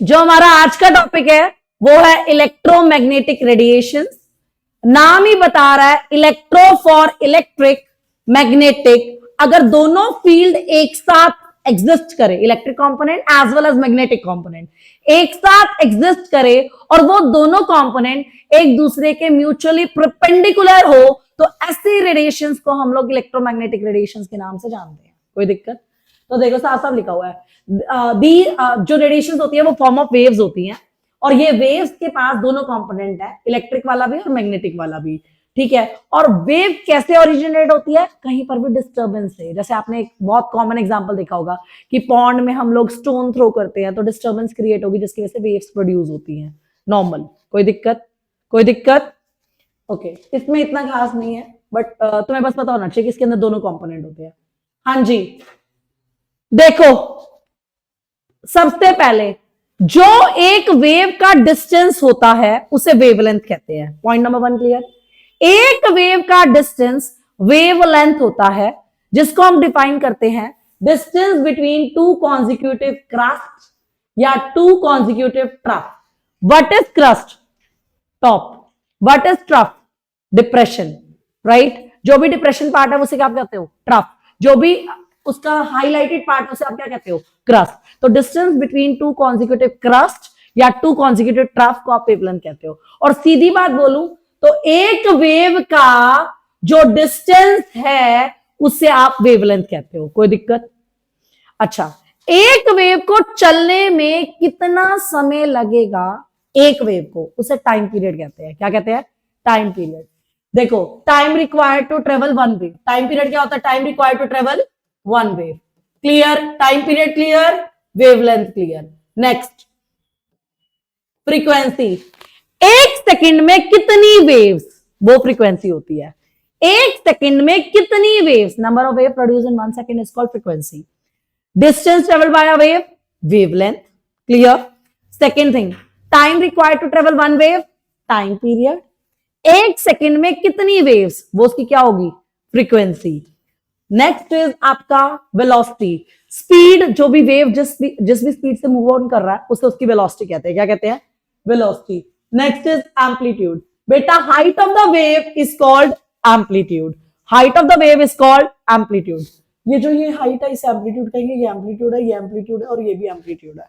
जो हमारा आज का टॉपिक है वो है इलेक्ट्रोमैग्नेटिक रेडिएशन। नाम ही बता रहा है इलेक्ट्रो फॉर इलेक्ट्रिक, मैग्नेटिक। अगर दोनों फील्ड एक साथ एग्जिस्ट करे, electric component as well as magnetic component एक साथ एग्जिस्ट करे और वो दोनों कंपोनेंट एक दूसरे के म्यूचुअली परपेंडिकुलर हो, तो ऐसे रेडिएशंस को हम लोग इलेक्ट्रोमैग्नेटिक रेडिएशंस के नाम से जानते हैं। कोई दिक्कत? तो देखो साफ साफ लिखा हुआ है, जो रेडिएशंस होती है वो फॉर्म ऑफ वेव्स होती हैं, और ये वेव्स के पास दोनों कंपोनेंट है, इलेक्ट्रिक वाला भी और मैग्नेटिक वाला भी। ठीक है, और वेव कैसे ओरिजिनेट होती है? कहीं पर भी डिस्टर्बेंस से। जैसे आपने एक बहुत कॉमन एग्जांपल देखा होगा कि पॉन्ड में हम लोग स्टोन थ्रो करते हैं तो डिस्टर्बेंस क्रिएट होगी जिसकी वजह से वेव्स प्रोड्यूस होती हैं। नॉर्मल। कोई दिक्कत? कोई दिक्कत? ओके, इसमें इतना खास नहीं है, बट तुम्हें बस पता होना चाहिए कि इसके अंदर दोनों कंपोनेंट होते हैं। हाँ जी, देखो सबसे पहले जो एक वेव का डिस्टेंस होता है उसे वेवलेंथ कहते हैं। Point number 1 clear? एक वेव का डिस्टेंस वेवलेंथ होता है, जिसको हम डिफाइन करते हैं distance between two consecutive crest या two consecutive trough. What is crest? Top. What is trough? Depression. Right? जो भी डिप्रेशन पार्ट है उसे क्या कहते हो? ट्रफ। जो भी उसका हाईलाइटेड पार्ट है उसे आप क्या कहते हो? क्रस्ट। तो distance between two consecutive crest या टू कॉन्जिक्यूटिव ट्रफ को आप वेवलेंथ कहते हो। और सीधी बात बोलूं तो एक वेव का जो डिस्टेंस है उसे आप वेवलेंथ कहते हो। कोई दिक्कत? अच्छा, एक वेव को चलने में कितना समय लगेगा एक वेव को, उसे टाइम पीरियड कहते हैं। क्या कहते हैं? Time period. देखो, time required to travel one wave. Time period क्या होता है? Time required to travel one wave. Clear? Time period clear, wavelength clear. Next, frequency. एक सेकंड में कितनी वेव्स, वो फ्रीक्वेंसी होती है। एक सेकंड में कितनी waves, number of wave produce in 1 second is called frequency. Distance travel by a wave, wavelength. Clear? Second thing, time required to travel one wave, time period. एक second में कितनी waves, वो उसकी क्या होगी? फ्रीक्वेंसी। नेक्स्ट इज आपका velocity. Speed, जो भी वेव जिस भी स्पीड से मूव ऑन कर रहा है उसे उसकी वेलोसिटी कहते हैं। क्या कहते हैं? वेलोसिटी। Next is amplitude. बेटा, height of the wave is called amplitude. Height of the wave is called amplitude. ये जो ये हाइट है इसे एम्पलीट्यूड कहेंगे, ये एम्पलीट्यूड है, ये एम्पलीट्यूड है और ये भी एम्पलीट्यूड है।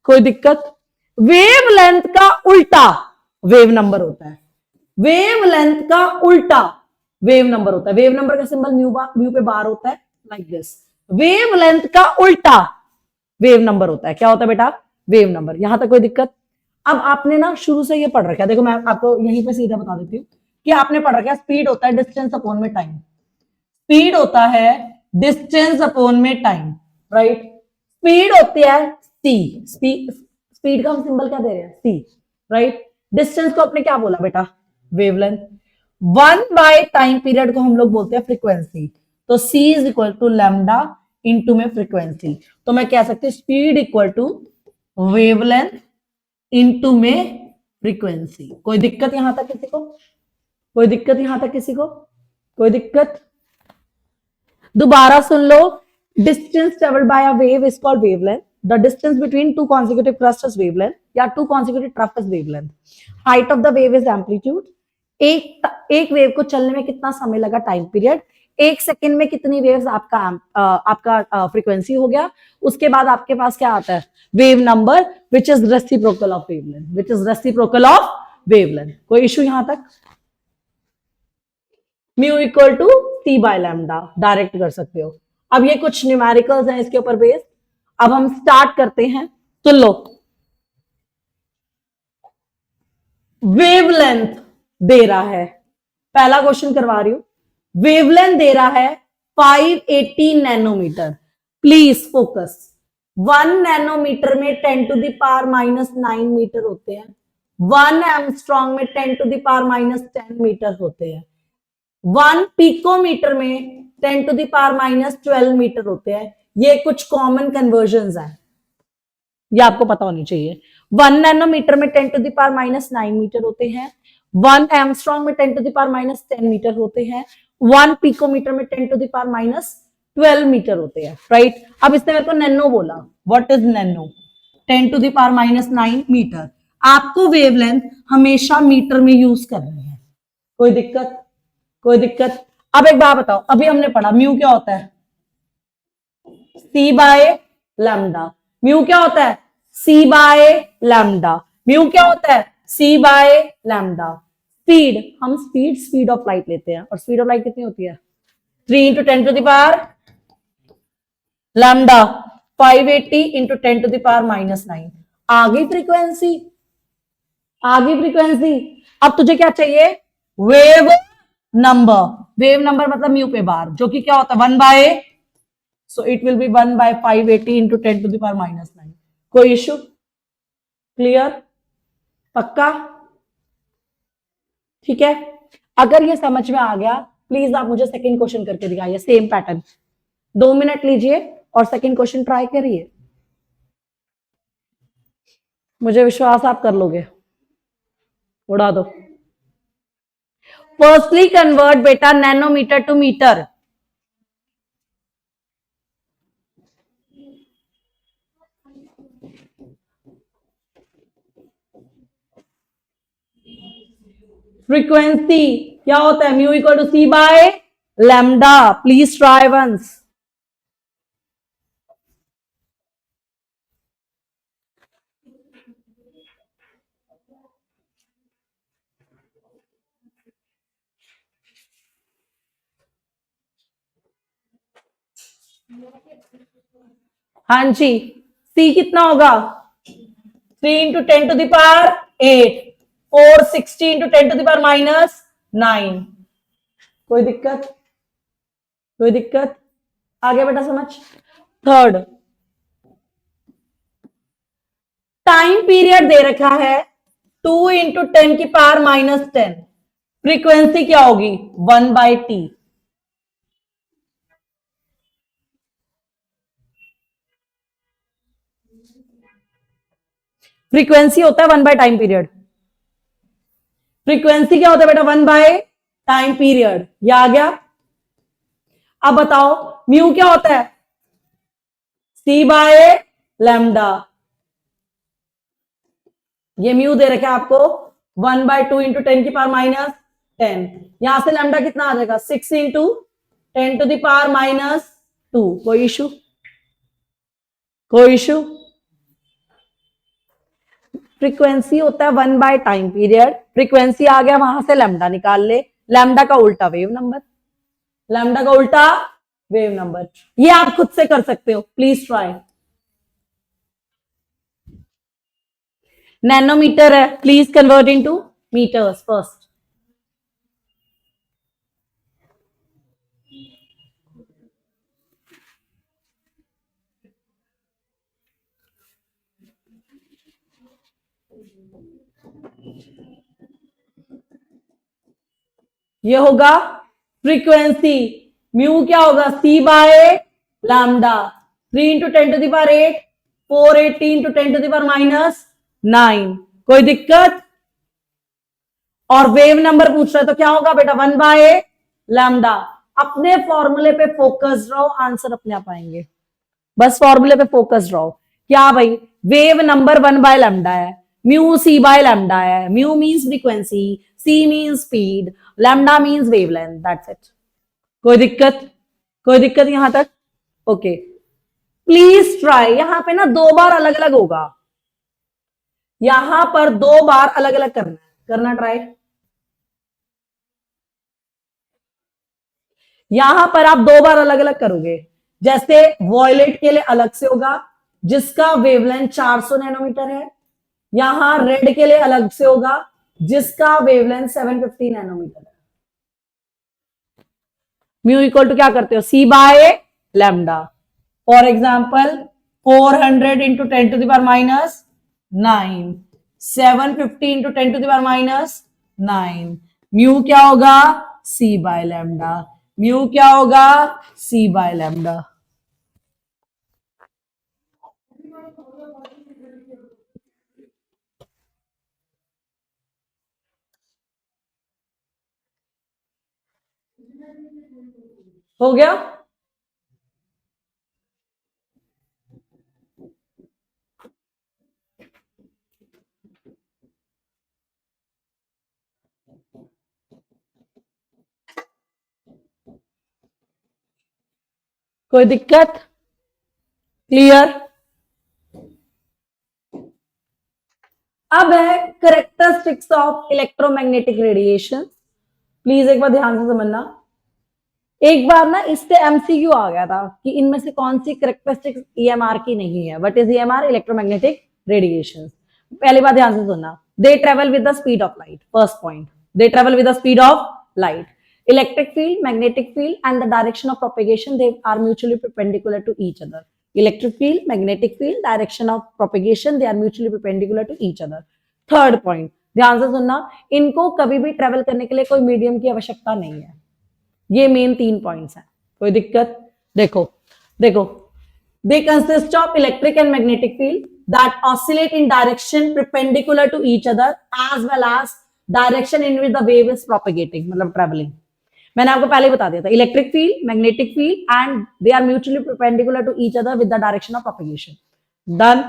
कोई दिक्कत? वेवलेंथ का उल्टा वेव नंबर होता है। वेवलेंथ का उल्टा वेव नंबर होता है। वेव नंबर का सिंबल म्यू पे बार होता है, लाइक दिस। वेवलेंथ का उल्टा वेव नंबर होता है। क्या होता है बेटा? Wave number. यहां तक कोई दिक्कत? अब आपने ना शुरू से ये पढ़ रखा है, देखो मैं आपको यहीं पे सीधा बता देती हूँ कि आपने पढ़ रखा है स्पीड होता है डिस्टेंस अपॉन में टाइम। स्पीड होता है डिस्टेंस अपॉन में टाइम। राइट? स्पीड होती है सी। स्पीड का हम सिंबल क्या दे रहे हैं? सी। राइट? डिस्टेंस को आपने क्या बोला बेटा? वेवलेंथ। 1 बाय टाइम पीरियड को हम लोग बोलते हैं फ्रीक्वेंसी। तो c is equal to lambda into में फ्रीक्वेंसी। तो मैं कह सकती हूँ speed equal to wavelength into में फ्रीक्वेंसी। कोई दिक्कत यहां तक किसी को? कोई दिक्कत यहां तक किसी को? कोई दिक्कत? दोबारा सुन लो, distance travelled by a wave is called wavelength. The distance between two consecutive crest is wavelength या two consecutive trough is wavelength. Height of the wave is amplitude. एक वेव को चलने में कितना समय लगा? Time period. एक सेकंड में कितनी वेव्स, आपका फ्रीक्वेंसी हो गया। उसके बाद आपके पास क्या आता है? Wave number which is reciprocal of wavelength. Which is reciprocal of wavelength. कोई इश्यू यहां तक? Mu equal to c by lambda direct कर सकते हो। अब ये कुछ न्यूमेरिकल्स हैं इसके ऊपर बेस्ड। अब हम स्टार्ट करते हैं। सुन लो, वेवलेंथ दे रहा है, पहला क्वेश्चन करवा रही हूं। वेवलेंथ दे रहा है 580 नैनोमीटर। Please focus. 1 नैनोमीटर में 10 टू द पावर -9 मीटर होते हैं। 1 एंगस्ट्रॉम में 10 टू द पावर -10 मीटर होते हैं। 1 पिकोमीटर में 10 टू द पावर -12 मीटर होते हैं। ये कुछ कॉमन कन्वर्जन है, ये आपको पता होनी चाहिए। 1 नैनोमीटर में 10 टू द पावर -9 मीटर होते हैं। 1 एंगस्ट्रॉम में 10 टू द पावर -10 मीटर होते हैं। 1 पिकोमीटर में 10 टू द पावर -12 मीटर होते हैं। राइट? अब इसने मेरे को नैनो बोला। What is nano? 10⁻⁹ मीटर। आपको वेवलेंथ हमेशा मीटर में यूज करनी है। कोई दिक्कत? कोई दिक्कत? अब एक बात बताओ, अभी हमने पढ़ा म्यू क्या होता है? सी बाय लैम्डा। म्यू क्या होता है? सी बाय लैम्डा। म्यू क्या होता है? सी बाय लैम्डा। स्पीड, हम स्पीड ऑफ लाइट लेते हैं, और स्पीड ऑफ लाइट कितनी होती है? 3 × 10⁻, लैम्डा 580 × 10⁻⁹। आ गई फ्रीक्वेंसी, आ गई फ्रीक्वेंसी। अब तुझे क्या चाहिए? Wave number. वेव नंबर मतलब म्यू पे बार, जो कि क्या होता है? 1/, सो इट विल बी 1/580 × 10⁻⁹। कोई इशू? क्लियर? पक्का? ठीक है। अगर ये समझ में आ गया, प्लीज आप मुझे सेकंड क्वेश्चन करके दिखाइए, सेम पैटर्न। 2 मिनट लीजिए और सेकंड क्वेश्चन ट्राई करिए। मुझे विश्वास आप कर लोगे। उड़ा दो। फर्स्टली कन्वर्ट बेटा नैनोमीटर टू मीटर। फ्रीक्वेंसी क्या होता है? Mu equal to c by lambda. Please try once. हाँ जी, सी कितना होगा? 3 × 10⁸, और 16 × 10⁻⁹। कोई दिक्कत? कोई दिक्कत? आगे बेटा समझ। थर्ड, टाइम पीरियड दे रखा है 2 × 10⁻⁻10। फ्रीक्वेंसी क्या होगी? 1/t। फ्रीक्वेंसी होता है 1/टाइम पीरियड। फ्रीक्वेंसी क्या होता है बेटा? 1/टाइम पीरियड। ये आ गया। अब बताओ म्यू क्या होता है? सी बाय लैम्डा। ये म्यू दे रखा है आपको 1/2 × 10⁻⁻10। यहां से लैम्डा कितना आ जाएगा? 6 × 10⁻²। कोई इशू? कोई इशू? फ्रीक्वेंसी होता है 1/टाइम पीरियड। फ्रीक्वेंसी आ गया, वहां से लैम्डा निकाल ले। लैम्डा का उल्टा वेव नंबर। लैम्डा का उल्टा वेव नंबर। ये आप खुद से कर सकते हो, प्लीज ट्राई। नैनोमीटर है, please convert into metres first. ये होगा फ्रीक्वेंसी। म्यू क्या होगा? C by lambda. 3 × 10⁸, 480 × 10⁻⁹। कोई दिक्कत? और वेव नंबर पूछ रहे तो क्या होगा बेटा? 1/लैम्डा। अपने फॉर्मूले पे फोकस रहो, आंसर अपने आप आएंगे। बस फॉर्मूले पे फोकस रहो। क्या भाई? वेव नंबर 1/लैम्डा है, म्यू सी बाय लैम्डा है। Mu means frequency, c means speed, lambda means wavelength. That's it. कोई दिक्कत? कोई दिक्कत यहां तक? Okay, please try. यहां पे ना 2 बार अलग अलग होगा। यहां पर 2 बार अलग अलग करना है, करना ट्राई। यहां पर आप 2 बार अलग अलग करोगे। जैसे वॉयलेट के लिए अलग से होगा, जिसका वेवलेंथ 400 नैनोमीटर है। यहां रेड के लिए अलग से होगा, जिसका वेवलेंथ 750 नैनोमीटर है। म्यू इक्वल टू क्या करते हो? C by lambda. For example 400 × 10⁻⁹, 750 × 10⁻⁹। Mu क्या होगा? C by lambda. म्यू क्या होगा? C by lambda. हो गया? कोई दिक्कत? क्लियर? अब है characteristics of electromagnetic radiation. Please एक बार ध्यान से समझना। एक बार ना इससे एमसीक्यू आ गया था कि इनमें से कौन सी करेक्टरिस्टिक्स ईएमआर की नहीं है। What is EMR? Electromagnetic radiation. पहली बात ध्यान से सुनना, दे travel with the speed of light. First point, they travel with the speed of light. Electric field, magnetic field, and the direction of propagation, they are mutually perpendicular to each other. Electric field, magnetic field, direction of propagation, they are mutually perpendicular to each other. Third point, ध्यान से सुनना, इनको कभी भी travel करने के लिए कोई मीडियम की आवश्यकता नहीं है। ये मेन 3 पॉइंट्स हैं। कोई दिक्कत? देखो देखो, they consist of electric and magnetic field that oscillate in direction perpendicular to each other as well as direction in which the wave is propagating, मतलब traveling। मैंने आपको पहले ही बता दिया था, electric field, magnetic field and they are mutually perpendicular to each other with the direction of propagation. Done.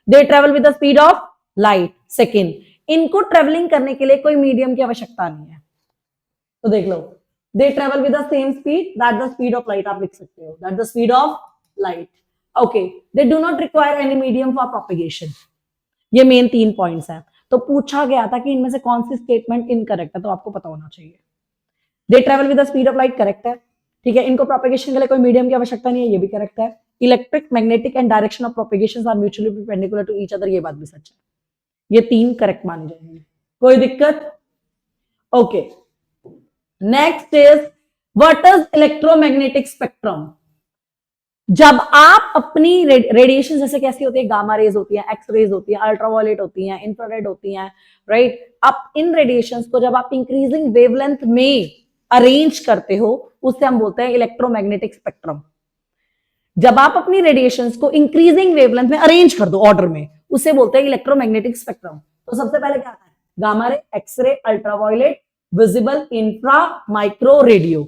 They travel with the speed of light. Second, इनको travelling करने के लिए कोई मीडियम की आवश्यकता नहीं है। तो देख लो, they travel with the same speed that the speed of light, आप लिख सकते हो that the speed of light. Okay, they do not require any medium for propagation. ये मेन 3 पॉइंट्स हैं। तो पूछा गया था कि इनमें से कौन सी स्टेटमेंट इनकरेक्ट है, तो आपको पता होना चाहिए। दे travel with the speed of light, correct है। ठीक है, इनको प्रोपगेशन के लिए कोई मीडियम की आवश्यकता नहीं है, ये भी करेक्ट है। Electric, magnetic and direction of propagation are mutually perpendicular to each other, ये बात भी सच है। ये 3 करेक्ट माने जाएंगे। कोई दिक्कत? Okay, next is what is electromagnetic spectrum. जब आप अपनी रेडिएशन जैसे कैसी होती है, गामा रेज होती है, एक्स रेज होती है, अल्ट्रावायलेट होती है, इंफ्रारेड होती है, राइट। अब इन रेडिएशंस को जब आप इंक्रीजिंग वेवलेंथ में अरेंज करते हो, उससे हम बोलते हैं इलेक्ट्रोमैग्नेटिक स्पेक्ट्रम। जब आप अपनी रेडिएशंस को इंक्रीजिंग वेवलेंथ में अरेंज कर दो ऑर्डर में, उसे बोलते हैं इलेक्ट्रोमैग्नेटिक स्पेक्ट्रम। तो सबसे पहले क्या आता है? Gamma ray, x-ray, ultraviolet, visible, infra, micro, radio.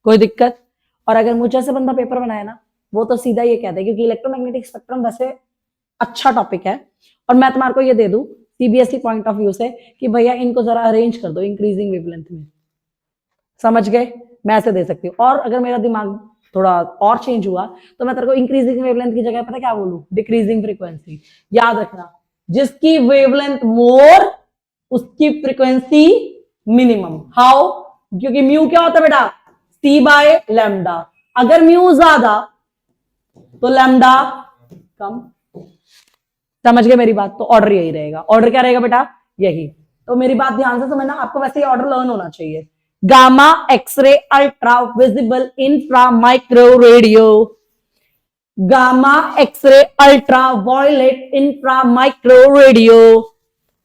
कोई दिक्कत? और अगर मुझे से बंदा पेपर बनाए ना, वो तो सीधा ये कहता है, क्योंकि इलेक्ट्रोमैग्नेटिक स्पेक्ट्रम वैसे अच्छा टॉपिक है, और मैं तुम्हारे को ये दे दूं सीबीएसई पॉइंट ऑफ व्यू से कि भैया इनको जरा अरेंज कर दो इंक्रीजिंग वेवलेंथ में। समझ गए? मैं ऐसे दे सकती हूँ। और अगर मेरा दिमाग थोड़ा और चेंज हुआ तो मैं तेरे को इंक्रीजिंग वेवलेंथ की जगह पता क्या बोलूं? Decreasing frequency. याद रखना, जिसकी वेवलेंथ मोर उसकी फ्रीक्वेंसी मिनिमम। हाउ? क्योंकि म्यू क्या होता है बेटा? सी बाय लैम्डा। अगर म्यू ज्यादा तो लैम्डा कम। समझ गए मेरी बात? तो ऑर्डर यही रहेगा। ऑर्डर क्या रहेगा बेटा? यही। तो मेरी बात ध्यान से समझना, आपको वैसे ही ऑर्डर लर्न होना चाहिए। Gamma, x-ray, ultra, visible, infra, micro, radio. Gamma, x-ray, ultraviolet, infra, micro, radio.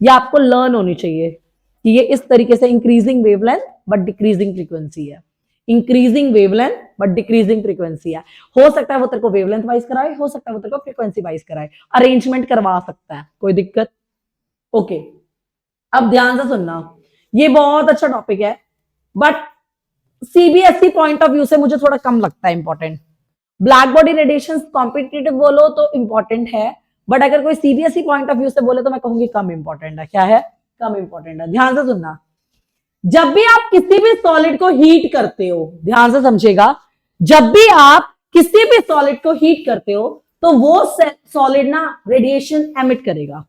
ये आपको लर्न होनी चाहिए कि ये इस तरीके से increasing wavelength but decreasing frequency है। Increasing wavelength but decreasing frequency है। हो सकता है वो तेरे को वेवलेंथ वाइज कराए, हो सकता है वो तेरे को फ्रीक्वेंसी वाइज कराए, अरेंजमेंट करवा सकता है। कोई दिक्कत? ओके, अब ध्यान से सुनना, ये बहुत अच्छा टॉपिक है but CBSE point of view से मुझे थोड़ा कम लगता है important. Black body radiation competitive बोलो तो इंपॉर्टेंट है, बट अगर कोई सीबीएसई पॉइंट ऑफ व्यू से बोले तो मैं कहूंगी कम इंपॉर्टेंट है। क्या है? कम इंपॉर्टेंट है। ध्यान से सुनना, जब भी आप किसी भी सॉलिड को हीट करते हो, ध्यान से समझेगा, जब भी आप किसी भी सॉलिड को हीट करते हो तो वो सॉलिड ना रेडिएशन एमिट करेगा।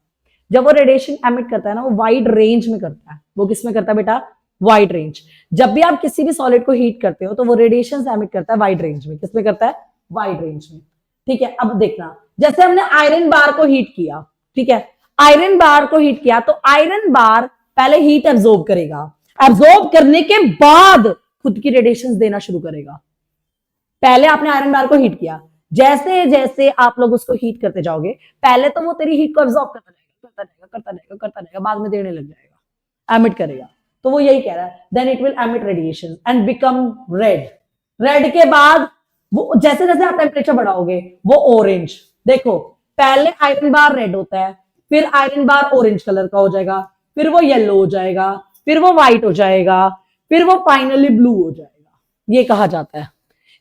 जब वो रेडिएशन एमिट करता है ना, वो वाइड रेंज में करता है। वो किस में करता है बेटा? Wide range. जब भी आप किसी भी सॉलिड को हीट करते हो तो वो रेडिएशन एमिट करता है वाइड रेंज में। किस में करता है? वाइड रेंज में। ठीक है, अब देखना, जैसे हमने आयरन बार को हीट किया, ठीक है, आयरन बार को हीट किया तो आयरन बार पहले हीट एब्जॉर्ब करेगा, एब्जॉर्ब करने के बाद खुद की रेडिएशंस देना शुरू करेगा। पहले आपने आयरन बार को हीट किया, जैसे जैसे आप लोग उसको हीट करते जाओगे, पहले तो वो तेरी हीट को एब्जॉर्ब करता जाएगा, बाद में देने लग जाएगा, एमिट करेगा। तो वो यही कह रहा है, then it will emit radiation and become red. Red के बाद वो जैसे जैसे आप टेम्परेचर बढ़ाओगे वो ऑरेंज। देखो, पहले आयरन बार रेड होता है, फिर आयरन बार ऑरेंज कलर का हो जाएगा, फिर वो येलो हो जाएगा, फिर वो व्हाइट हो जाएगा, फिर वो फाइनली ब्लू हो जाएगा। ये कहा जाता है।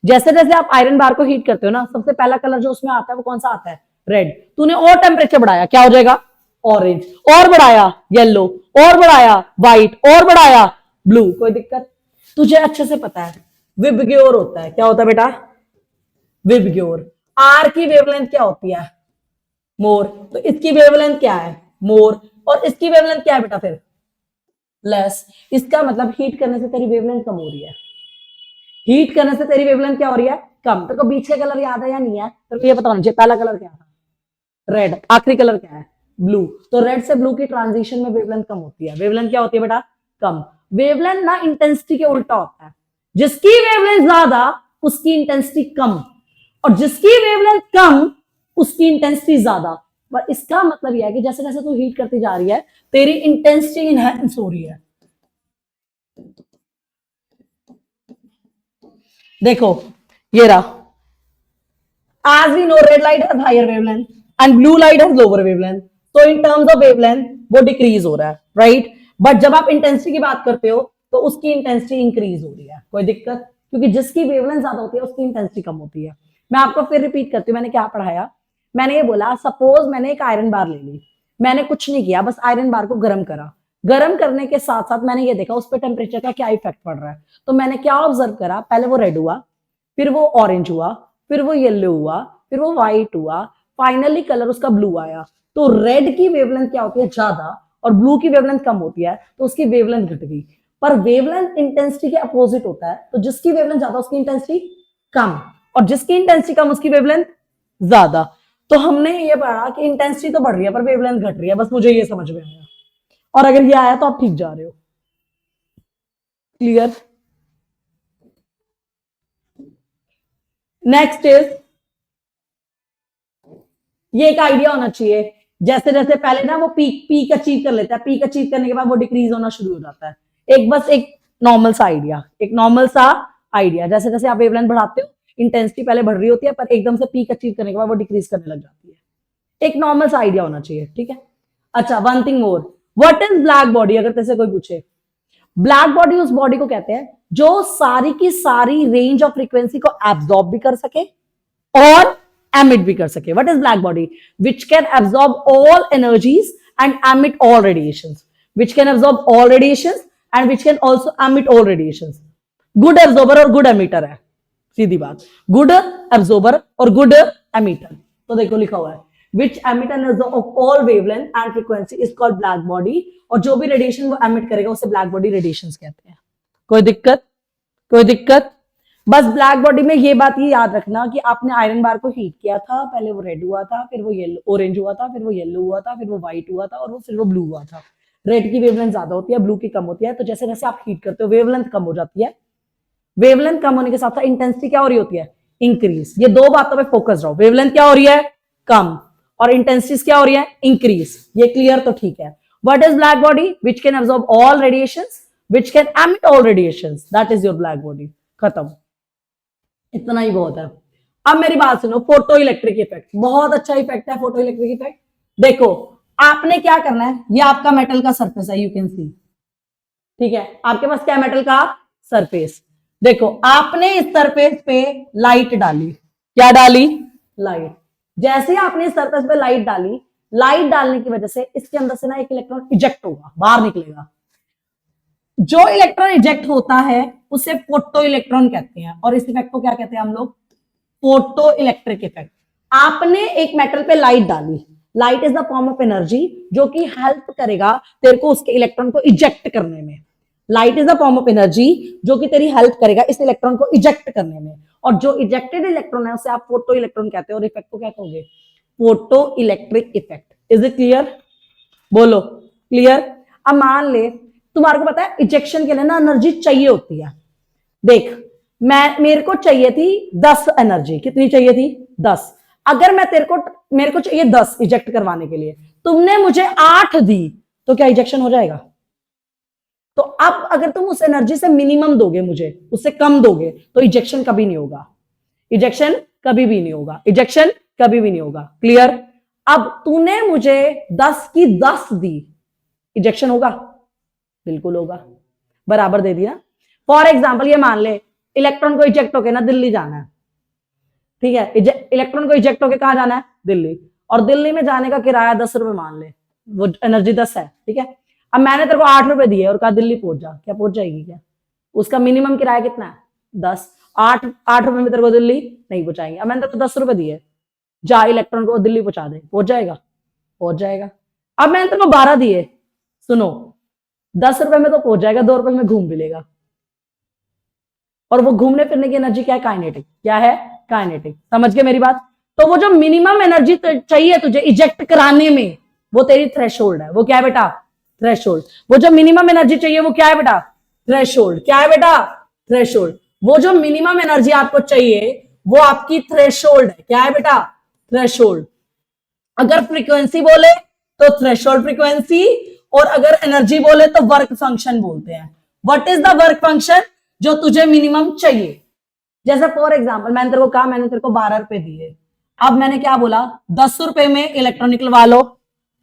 जैसे जैसे आप आयरन बार को हीट करते हो ना, सबसे पहला कलर जो उसमें आता है वो कौन सा आता है? रेड। तूने और टेम्परेचर बढ़ाया, क्या हो जाएगा? ऑरेंज। और बढ़ाया येलो, और बढ़ाया व्हाइट, और बढ़ाया ब्लू। कोई दिक्कत? तुझे अच्छे से पता है विबग्योर होता है। क्या होता है बेटा? विबग्योर। आर की वेवलेंथ क्या होती है? मोर। तो इसकी वेवलेंथ क्या है? मोर। और इसकी वेवलेंथ क्या है बेटा फिर? लेस। इसका मतलब हीट करने से तेरी वेवलेंथ कम हो रही है। हीट करने से तेरी वेवलेंथ क्या हो रही है? कम। तेरे को बीच का कलर याद है या नहीं है? तेरे को ये पता होना चाहिए पहला कलर क्या था? रेड। आखिरी कलर क्या है? ब्लू। तो रेड से ब्लू की ट्रांजिशन में वेवलेंथ कम होती है। वेवलेंथ क्या होती है बेटा? कम। वेवलेंथ ना इंटेंसिटी के उल्टा होता है। जिसकी वेवलेंथ ज्यादा उसकी इंटेंसिटी कम, और जिसकी वेवलेंथ कम उसकी इंटेंसिटी ज्यादा। पर इसका मतलब यह है कि जैसे जैसे तू हीट करती जा रही है तेरी इंटेंसिटी इनहेंस हो रही है। देखो ये रहा, as we know red light has higher wavelength and blue light has lower wavelength, so in terms of wavelength वो डिक्रीज हो रहा है, राइट। बट जब आप इंटेंसिटी की बात करते हो तो उसकी इंटेंसिटी इंक्रीज हो रही है। कोई दिक्कत? क्योंकि जिसकी वेवलेंथ ज्यादा होती है उसकी इंटेंसिटी कम होती है। मैं आपको फिर रिपीट करती हूँ मैंने क्या पढ़ाया। मैंने ये बोला सपोज मैंने एक आयरन बार ले ली, मैंने कुछ नहीं किया, बस आयरन बार को गर्म करा। गर्म करने के साथ साथ मैंने ये देखा उस पर टेम्परेचर का क्या इफेक्ट पड़ रहा है। तो मैंने क्या ऑब्जर्व करा, पहले वो रेड हुआ, फिर वो ऑरेंज हुआ, फिर वो येलो हुआ, फिर वो व्हाइट हुआ, फाइनली कलर उसका ब्लू आया। तो रेड की वेवलेंथ क्या होती है? ज्यादा, और ब्लू की वेवलेंथ कम होती है, तो उसकी वेवलेंथ घट गई। पर वेवलेंथ इंटेंसिटी के अपोजिट होता है, तो जिसकी वेवलेंथ ज्यादा उसकी इंटेंसिटी कम, और जिसकी इंटेंसिटी कम उसकी वेवलेंथ ज्यादा। तो हमने ये पढ़ा कि इंटेंसिटी तो बढ़ रही है पर वेवलेंथ घट रही है, बस मुझे ये समझ में आया। और अगर ये आया तो आप ठीक जा रहे हो। क्लियर? नेक्स्ट इज, ये एक आइडिया होना चाहिए, जैसे जैसे पहले ना वो पीक अचीव कर लेता है, पीक अचीव करने के बाद वो डिक्रीज होना शुरू हो जाता है। एक बस एक नॉर्मल सा आइडिया, एक नॉर्मल सा आइडिया, जैसे जैसे आप वेवलेंथ बढ़ाते हो इंटेंसिटी पहले बढ़ रही होती है, पर एकदम से पीक अचीव करने के बाद वो डिक्रीज करने लग जाती है। एक नॉर्मल सा आइडिया होना चाहिए, ठीक है। अच्छा, one thing more, what is black body? अगर तेरे से कोई पूछे, ब्लैक बॉडी उस बॉडी को कहते हैं जो सारी की सारी रेंज ऑफ फ्रीक्वेंसी को एब्सॉर्ब भी कर सके और emit भी कर सके। What is black body? Which can absorb all energies and emit all radiations. Which can absorb all radiations and which can also emit all radiations. Good absorber और good emitter है, सीधी बात। Good absorber और good emitter। तो देखो लिखा हुआ है which emit and absorb of all wavelength and frequency is called black body। और जो भी रेडिएशन वो emit करेगा उसे ब्लैक बॉडी रेडिएशन कहते हैं। कोई दिक्कत? कोई दिक्कत? बस ब्लैक बॉडी में ये बात ये याद रखना कि आपने आयरन बार को हीट किया था, पहले वो रेड हुआ था, फिर वो येलो ऑरेंज हुआ था, फिर वो येलो हुआ था, फिर वो व्हाइट हुआ था, और वो फिर वो ब्लू हुआ था। रेड की वेवलेंथ ज्यादा होती है, ब्लू की कम होती है। तो जैसे जैसे आप हीट करते हो वेवलेंथ कम हो जाती है। वेवलेंथ कम होने के साथ साथ इंटेंसिटी क्या हो रही होती है? इंक्रीज। ये दो बातों पे फोकस रहो, वेवलेंथ क्या हो रही है? कम, और इंटेंसिटी क्या हो रही है? इंक्रीज। ये क्लियर? तो ठीक है। What is black body? Which can absorb all radiations, which can emit all radiations, that is your black body. खत्म, इतना ही बहुत है। अब मेरी बात सुनो, फोटो इलेक्ट्रिक इफेक्ट बहुत अच्छा इफेक्ट है। फोटो इलेक्ट्रिक इफेक्ट देखो, आपने क्या करना है, ये आपका मेटल का सरफेस है, यू कैन सी, ठीक है। आपके पास क्या मेटल का सरफेस? देखो आपने इस सरफेस पे लाइट डाली, क्या डाली? लाइट। जैसे आपने इस सरफेस पे लाइट डाली, लाइट डालने की वजह से इसके अंदर से ना एक इलेक्ट्रॉन इजेक्ट होगा, बाहर निकलेगा। जो इलेक्ट्रॉन इजेक्ट होता है उसे फोटो इलेक्ट्रॉन कहते हैं, और इस इफेक्ट को क्या कहते हैं हम लोग? Photo electric effect. आपने एक मेटल पे लाइट डाली, light is the form of energy जो कि हेल्प करेगा तेरे को उसके इलेक्ट्रॉन को इजेक्ट करने में। Light is the form of energy जो कि तेरी हेल्प करेगा इस इलेक्ट्रॉन को इजेक्ट करने में, और जो इजेक्टेड इलेक्ट्रॉन है उसे आप फोटो इलेक्ट्रॉन कहते हैं, और इफेक्ट को क्या कहोगे? Photoelectric effect. Is it clear? बोलो क्लियर। अब मान ले तुम्हारे को पता है इजेक्शन के लिए ना एनर्जी चाहिए होती है। देख मेरे को चाहिए थी 10 एनर्जी, कितनी चाहिए थी? 10। अगर मेरे को चाहिए 10 इजेक्ट करवाने के लिए, तुमने मुझे 8 दी, तो क्या इजेक्शन हो जाएगा? तो अब अगर तुम उस एनर्जी से मिनिमम दोगे मुझे, उससे कम दोगे, तो इजेक्शन कभी नहीं होगा। इजेक्शन कभी भी नहीं होगा, इजेक्शन कभी भी नहीं होगा। क्लियर? अब तूने मुझे 10 की 10 दी, इजेक्शन होगा? बिल्कुल होगा, बराबर दे दिया। फॉर एग्जाम्पल ये मान ले इलेक्ट्रॉन को इजेक्ट होके ना दिल्ली जाना है, ठीक है। इलेक्ट्रॉन को इजेक्ट होके कहां जाना है? दिल्ली। और दिल्ली में जाने का किराया 10 रुपए मान ले, वो एनर्जी 10 है, ठीक है। अब मैंने तेरे को 8 रुपए दिए और कहा दिल्ली पहुंच जा, क्या पहुंच जाएगी क्या? उसका मिनिमम किराया कितना है? 10। 8 रुपए में तेरे को दिल्ली नहीं पहुंचाएंगे। अब मैंने तेरे को 10 रुपए दिए, जा इलेक्ट्रॉन को दिल्ली पहुंचा दे, पहुंच जाएगा? पहुंच जाएगा। अब मैंने तेरे को 12 दिए, सुनो, 10 रुपए में तो पहुंच जाएगा, 2 रुपए में घूम भी लेगा। और वो घूमने फिरने की एनर्जी क्या है? काइनेटिक। क्या है? काइनेटिक। समझ गए मेरी बात? तो वो जो मिनिमम एनर्जी चाहिए तुझे इजेक्ट कराने में, वो तेरी थ्रेशोल्ड है। वो क्या है बेटा? थ्रेशोल्ड। वो जो मिनिमम एनर्जी चाहिए वो क्या है बेटा? थ्रेशोल्ड। क्या है बेटा? थ्रेशोल्ड। वो जो मिनिमम एनर्जी आपको चाहिए वो आपकी थ्रेशोल्ड है। क्या है बेटा? थ्रेशोल्ड। अगर फ्रीक्वेंसी बोले तो थ्रेशोल्ड फ्रीक्वेंसी, और अगर एनर्जी बोले तो वर्क फंक्शन बोलते हैं। What is the work function? जो तुझे मिनिमम चाहिए। जैसे फॉर एग्जाम्पल मैंने तेरे को कहा, मैंने तेरे को 12 रुपए दिए, अब मैंने क्या बोला? 10 रुपए में इलेक्ट्रॉन निकलवा लो,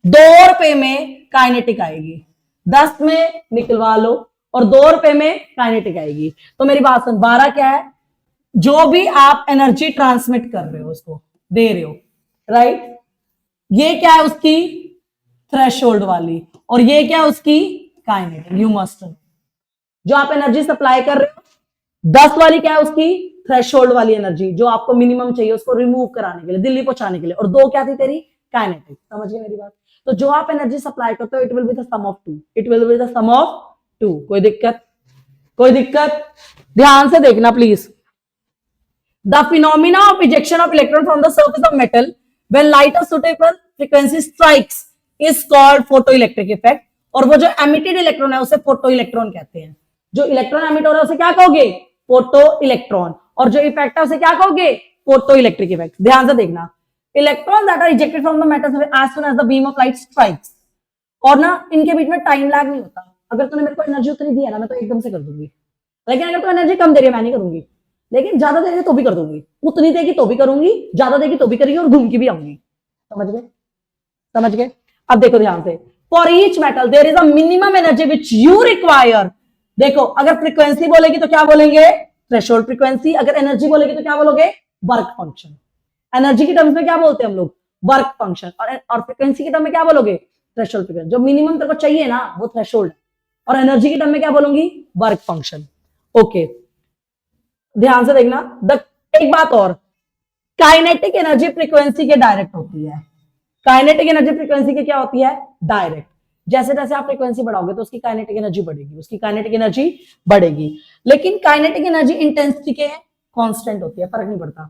2 रुपए में काइनेटिक आएगी। 10 में निकलवा लो और 2 रुपए में काइनेटिक आएगी। तो मेरी बात सुन, 12 क्या है? जो भी आप एनर्जी ट्रांसमिट कर रहे हो, उसको दे रहे हो, राइट? ये क्या है? उसकी थ्रेशोल्ड वाली। और ये क्या है? उसकी काइनेटिक। यू मस्ट नो, जो आप एनर्जी सप्लाई कर रहे हो 10 वाली क्या है? उसकी थ्रेशोल्ड वाली एनर्जी, जो आपको मिनिमम चाहिए उसको रिमूव कराने के लिए, दिल्ली पहुंचाने के लिए। और 2 क्या थी तेरी? काइनेटिक। समझ गए मेरी बात? तो जो आप एनर्जी सप्लाई करते हो it will be the sum of two. It will be the sum of two. कोई दिक्कत? कोई दिक्कत? ध्यान से देखना please. The phenomena of ejection of electron from the surface of metal when light of suitable frequency strikes is called photoelectric effect. और वो जो एमिटेड इलेक्ट्रॉन है उसे फोटो इलेक्ट्रॉन कहते हैं। जो इलेक्ट्रॉन एमिट हो रहा है उसे क्या कहोगे? Photoelectron. और जो इफेक्ट है उसे क्या कहोगे? Photoelectric effect. ध्यान से देखना, electron that are ejected from the metal as soon as the beam of light strikes. और ना इनके बीच में टाइम लैग नहीं होता। अगर तूने मेरे को एनर्जी उतनी दी है ना, मैं तो एकदम से कर दूंगी। लेकिन अगर तू एनर्जी कम दे रही है मैं नहीं करूंगी, लेकिन ज्यादा देगी तो भी कर दूंगी, उतनी देगी तो भी करूंगी, ज्यादा देगी तो भी करेंगी, और घूम की भी आऊंगी। समझ गए? समझ गए? अब देखो ध्यान से, for each metal there is a minimum energy which you require. देखो, अगर फ्रीक्वेंसी बोलेगी तो क्या बोलेंगे? Threshold frequency. अगर एनर्जी बोलेगी तो क्या बोलोगे? Work function. एनर्जी की टर्म्स में क्या बोलते हैं हम लोग? Work function. और फ्रीक्वेंसी की टर्म में क्या बोलोगे? Threshold frequency. जो मिनिमम तेरे को चाहिए ना वो थ्रेशोल्ड है। और एनर्जी की टर्म में क्या बोलूंगी? Work function. ओके, ध्यान से देखना। एक बात और, काइनेटिक एनर्जी फ्रीक्वेंसी के डायरेक्ट होती है। काइनेटिक एनर्जी फ्रीक्वेंसी की क्या होती है? डायरेक्ट। जैसे जैसे आप फ्रीक्वेंसी बढ़ाओगे तो उसकी काइनेटिक एनर्जी बढ़ेगी, उसकी काइनेटिक एनर्जी बढ़ेगी। लेकिन काइनेटिक एनर्जी इंटेंसिटी के कांस्टेंट होती है, फर्क नहीं पड़ता।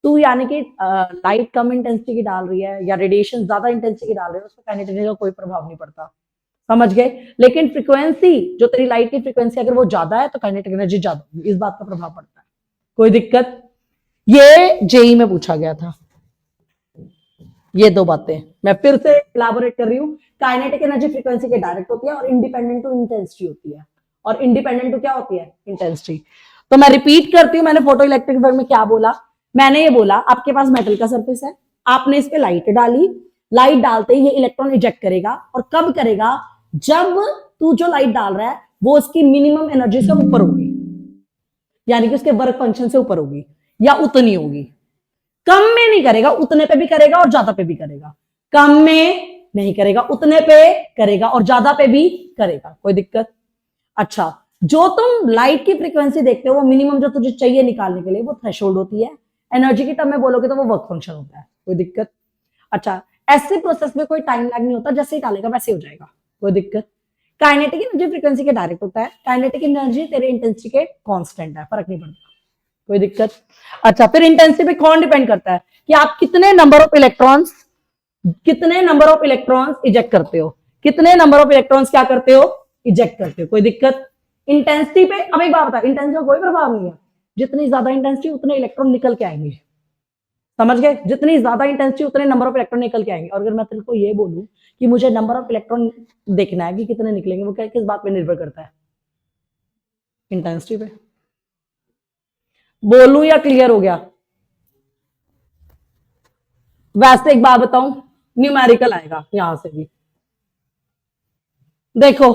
तू यानी कि लाइट कम इंटेंसिटी की डाल रही है या रेडिएशन ज्यादा इंटेंसिटी की डाल रही है, उसमें काइनेटिक एनर्जी का कोई प्रभाव नहीं पड़ता। समझ गए? लेकिन फ्रीक्वेंसी, जो तेरी लाइट की फ्रीक्वेंसी अगर वो ज्यादा है तो काइनेटिक एनर्जी ज्यादा होगी, इस बात का प्रभाव पड़ता है। कोई दिक्कत? ये जेई में पूछा गया था। ये 2 बातें मैं फिर से इलाबोरेट कर रही हूँ। काइनेटिक एनर्जी फ्रीक्वेंसी के डायरेक्ट होती है और इंडिपेंडेंट टू इंटेंसिटी होती है। और इंडिपेंडेंट टू क्या होती है? इंटेंसिटी। तो मैं रिपीट करती हूँ, मैंने फोटो इलेक्ट्रिक इफेक्ट में क्या बोला? मैंने ये बोला, आपके पास मेटल का सरफेस है, आपने इस पे लाइट डाली, लाइट डालते ही ये इलेक्ट्रॉन इजेक्ट करेगा। और कब करेगा? जब तू जो लाइट डाल रहा है वो उसकी मिनिमम एनर्जी से ऊपर होगी, यानी कि उसके वर्क फंक्शन से ऊपर होगी या उतनी होगी। कम में नहीं करेगा, उतने पे भी करेगा और ज्यादा पे भी करेगा। कम में नहीं करेगा, उतने पे करेगा और ज्यादा पे भी करेगा। कोई दिक्कत? अच्छा, जो तुम लाइट की फ्रीक्वेंसी देखते हो वो मिनिमम जो तुझे चाहिए निकालने के लिए वो थ्रेशोल्ड होती है। एनर्जी की टर्म में बोलोगे तो वो वर्क फंक्शन होता है। कोई दिक्कत? अच्छा, ऐसे प्रोसेस में कोई टाइम लैग नहीं होता, जैसे ही डालेगा वैसे हो जाएगा। कोई दिक्कत? काइनेटिक एनर्जी फ्रीक्वेंसी के डायरेक्ट होता है, काइनेटिक एनर्जी तेरे इंटेंसिटी के कांस्टेंट है, फर्क नहीं पड़ता। कोई दिक्कत? अच्छा, फिर इंटेंसिटी पे कौन डिपेंड करता है? कि आप कितने नंबर ऑफ इलेक्ट्रॉन्स इजेक्ट करते हो, कितने नंबर ऑफ इलेक्ट्रॉन्स क्या करते हो? इजेक्ट करते हो। कोई दिक्कत? इंटेंसिटी पे अब एक बात बता, इंटेंसिटी का कोई प्रभाव नहीं है। जितनी ज्यादा इंटेंसिटी उतने इलेक्ट्रॉन निकल के आएंगे। समझ गए? जितनी ज्यादा इंटेंसिटी उतने नंबर ऑफ इलेक्ट्रॉन निकल के आएंगे। और अगर मैं तेरे को ये बोलूं कि मुझे नंबर ऑफ इलेक्ट्रॉन देखना है कि कितने निकलेंगे, वो क्या किस बात पे निर्भर करता है? इंटेंसिटी पे। बोलूं या क्लियर हो गया? वैसे एक बात बताऊं, न्यूमेरिकल आएगा यहां से भी। देखो,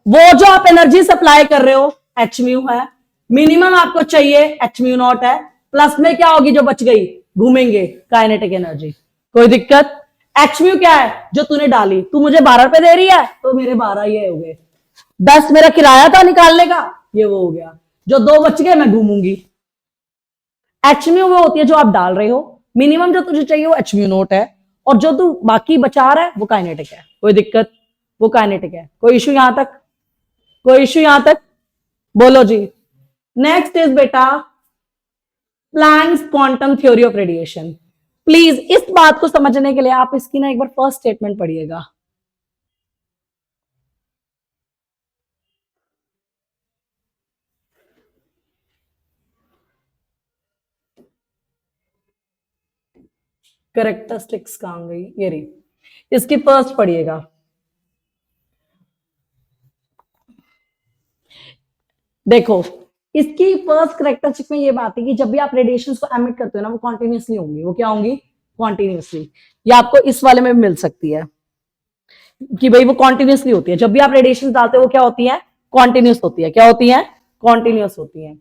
वो जो आप एनर्जी सप्लाई कर रहे हो एच म्यू है, मिनिमम आपको चाहिए एच म्यू नॉट है, प्लस में क्या होगी जो बच गई? घूमेंगे, काइनेटिक एनर्जी। कोई दिक्कत? एच म्यू क्या है? जो तूने डाली, तू मुझे 12 रुपए दे रही है तो मेरे 12 ये हो गए, 10 मेरा किराया था निकालने का, ये वो हो गया, जो 2 बच गए मैं घूमूंगी। एच म्यू वो होती है जो आप डाल रहे हो, मिनिमम जो तुझे चाहिए वो एच म्यू नोट है, और जो तू बाकी बचा रहा है वो काइनेटिक है। कोई दिक्कत? वो काइनेटिक है। कोई इशू यहां तक? कोई इशू यहां तक? बोलो जी। नेक्स्ट इज बेटा Planck's quantum theory of radiation. Please इस बात को समझने के लिए आप इसकी ना एक बार फर्स्ट स्टेटमेंट पढ़िएगा। करेक्टरिस्टिक्स कहां गई? ये रही, इसकी फर्स्ट पढ़िएगा। देखो, इसकी फर्स्ट करेक्टरिस्टिक में ये बात है कि जब भी आप रेडिएशन को एमिट करते हो ना, वो कॉन्टिन्यूसली होंगी। वो क्या होंगी? कॉन्टिन्यूसली। ये आपको इस वाले में भी मिल सकती है कि भाई वो कॉन्टिन्यूसली होती है। जब भी आप रेडिएशन डालते हो वो क्या होती है? कॉन्टिन्यूस होती है। क्या होती है? कॉन्टिन्यूस होती है।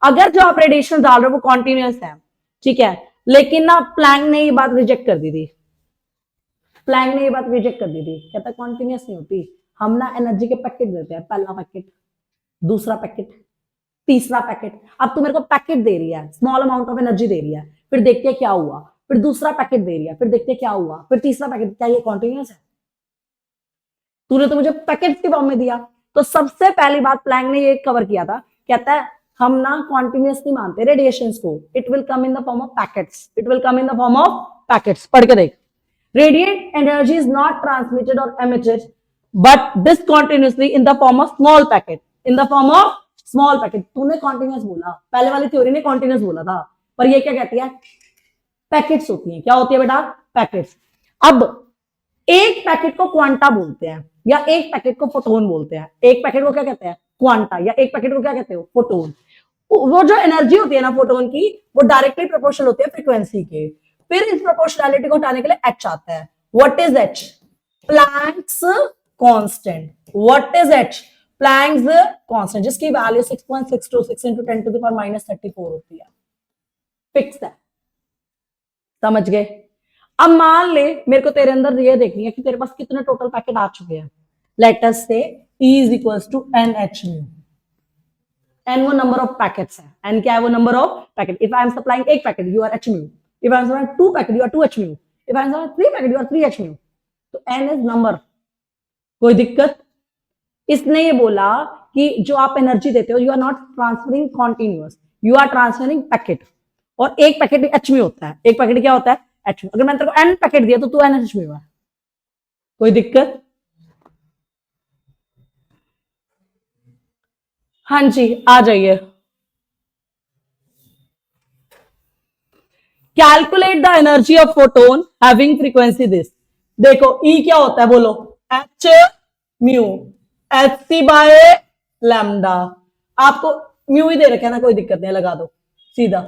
अगर जो आप रेडिएशन डाल रहे हो वो कॉन्टिन्यूस है, ठीक है, लेकिन ना प्लैंक ने ये बात रिजेक्ट कर दी थी। प्लैंक ने ये बात रिजेक्ट कर दी थी, कहता कॉन्टिन्यूस नहीं होती। हम ना एनर्जी के पैकेट देते हैं, पहला पैकेट, दूसरा पैकेट, तीसरा पैकेट। अब तू मेरे को पैकेट दे रही है, स्मॉल अमाउंट ऑफ एनर्जी दे रही है, फिर देखते हैं क्या हुआ, फिर दूसरा पैकेट दे रही है, फिर देखते हैं क्या हुआ, फिर तीसरा पैकेट। क्या ये कॉन्टिन्यूस है? तूने तो मुझे पैकेट के फॉर्म में दिया। तो सबसे पहली बात प्लैंक ने ये कवर किया था, कहता है हम ना कॉन्टिन्यूसली मानते रेडिएशंस को, it will come in the form of packets, it will come in the form of packets. पढ़ के देख। Radiant energy is not transmitted or emitted, but discontinuously in the form of small packet. In the form of small packet. तूने continuous बोला, पहले वाली theory ने continuous बोला था, पर ये क्या कहती है? पैकेट्स होती हैं। क्या होती है बेटा? पैकेट्स। अब एक पैकेट को क्वांटा बोलते हैं, या एक पैकेट को फोटोन बोलते हैं। एक पैकेट को क्या कहते हैं? क्वांटा। या एक पैकेट को क्या कहते हो? फोटोन। वो जो एनर्जी होती है ना फोटोन की, वो डायरेक्टली प्रोपोर्शनल होती है फ्रीक्वेंसी के। फिर इस प्रोपोर्शनैलिटी को हटाने के लिए एच आता है। What is H? Planck's constant. What is H? Planck's constant, जिसकी value 6.626 into 10 to the power -34 होती है। फिक्स है। समझ गए? अब मान ले मेरे को तेरे अंदर ये देखनी है कि तेरे पास कितने टोटल पैकेट आ चुके हैं। लेट अस से E is equals to NH mu। N वो नंबर ऑफ पैकेट्स है। एन क्या है? वो number of packet. If I am supplying एक packet, you are H mu. If I am supplying two packet, you are two H mu. If I am supplying three packet, you are three H mu. तो N is number. कोई दिक्कत? इसने ये बोला कि जो आप एनर्जी देते हो, you are not transferring continuous, you are transferring packet. और एक पैकेट एच म्यू होता है। एक पैकेट क्या होता है? H mu. अगर मैंने तेरे को एन पैकेट दिया तो तू एन एच म्यू है। कोई दिक्कत? हाँ जी, आ जाइए। Calculate the energy of photon having frequency this. देखो ई क्या होता है? बोलो। H mu. H c by lambda. आपको म्यू ही दे रखे ना, कोई दिक्कत नहीं, लगा दो सीधा।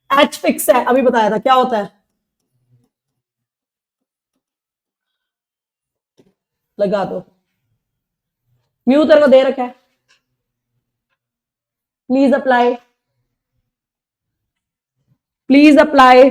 एच फिक्स है, अभी बताया था क्या होता है, लगा दो। म्यू तेरे को दे रखा है, प्लीज अप्लाई, प्लीज अप्लाई।